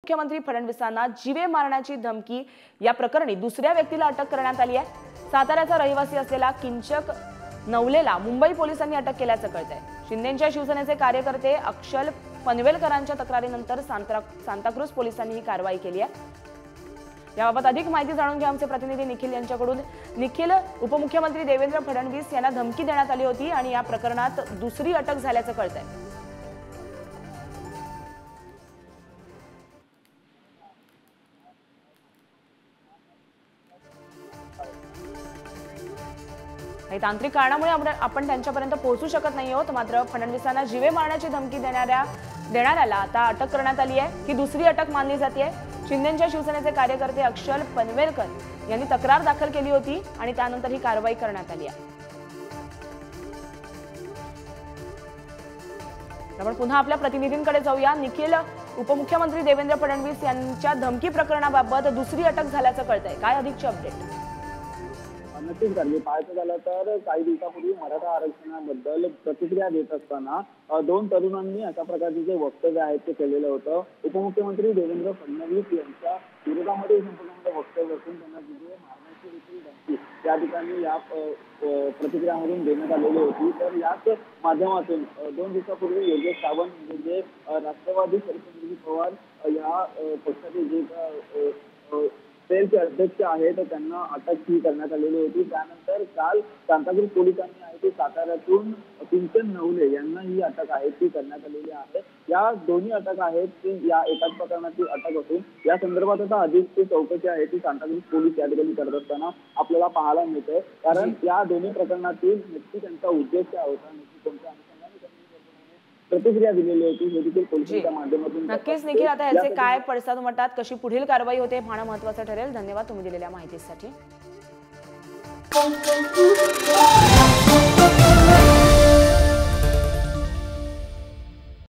मुख्यमंत्री फडणवीसांना जीवे मारण्याची धमकी या प्रकरणी दुसऱ्या व्यक्तीला अटक करण्यात आली आहे। साताऱ्याचा रहिवासी असलेला किंचक नवलेला मुंबई पोलिसांनी अटक केल्याचं कळतंय। शिंदेच्या शिवसेनेचे कार्यकर्ते अक्षल पनवेलकरांच्या तक्रारीनंतर सांताक्रूज पोलिसांनी ही कारवाई केली आहे। याबाबत अधिक माहिती जाणून घ्या आमचे प्रतिनिधी निखिल यांच्याकडून। निखिल, उपमुख्यमंत्री देवेंद्र फडणवीस यांना धमकी देण्यात आली होती आणि या प्रकरणात दुसरी अटक झाल्याचं कळतंय। काही तांत्रिक कारणामुळे आपण त्यांच्यापर्यंत पोहोचू शकत नाही आहोत। मात्र फडणवीसांना जीवे मारण्याची धमकी देणाऱ्याला आता अटक करण्यात आली आहे। ही दुसरी अटक मानली जाते। शिंदेच्या शिवसेनेचे कार्यकर्ते अक्षल पनवेलकर यांनी तक्रार दाखल केली होती आणि त्यानंतर ही कारवाई करण्यात आली आहे। आपण पुन्हा आपल्या प्रतिनिधींकडे जाऊया। निखिल, उपमुख्यमंत्री देवेंद्र फडणवीस यांच्या धमकी प्रकरणाबाबत दुसरी अटक झाल्याचं कळतंय, काय अधिकची अपडेट? नक्कीच झाली। पाहायचं झालं तर काही दिवसापूर्वी मराठा आरक्षणाबद्दल प्रतिक्रिया देत असताना दोन तरुणांनी अशा प्रकारचे जे वक्तव्य आहेत ते केलेलं होतं। उपमुख्यमंत्री देवेंद्र फडणवीस यांच्या विरोधामध्ये संपूर्ण वक्तव्य असून त्यांना जीवे मारण्याची देखील धमकी त्या ठिकाणी या प्रतिक्रियामधून देण्यात आलेली होती। तर याच माध्यमातून 2 दिवसापूर्वी योगेश सावंत म्हणजे राष्ट्रवादी शरद पवार या पक्षाचे जे सेलचे अध्यक्ष आहेत त्यांना अटक ही करण्यात आलेली होती। त्यानंतर काल सांताक्रूज पोलिसांनी आहे ते साताऱ्यातून किंचक नवले यांना ही अटक आहे ती करण्यात आलेली आहे। या दोन्ही अटक आहेत ती या एकाच प्रकरणाची अटक असून या संदर्भात आता अधिक चौकशी आहे ती सांताक्रूज पोलीस या ठिकाणी करत असताना आपल्याला पाहायला मिळते। कारण या दोन्ही प्रकरणातील नक्की त्यांचा उद्देश काय होता, नक्की कोणत्या प्रतिक्रिया दिलेली होती हे देखील पोलिसांच्या माध्यमातून नक्कीच। निखिल, आता याचे काय पडसाद उमटतात, कशी पुढील कारवाई होते पाहणं महत्त्वाचं ठरेल। धन्यवाद तुम्ही दिलेल्या माहितीसाठी।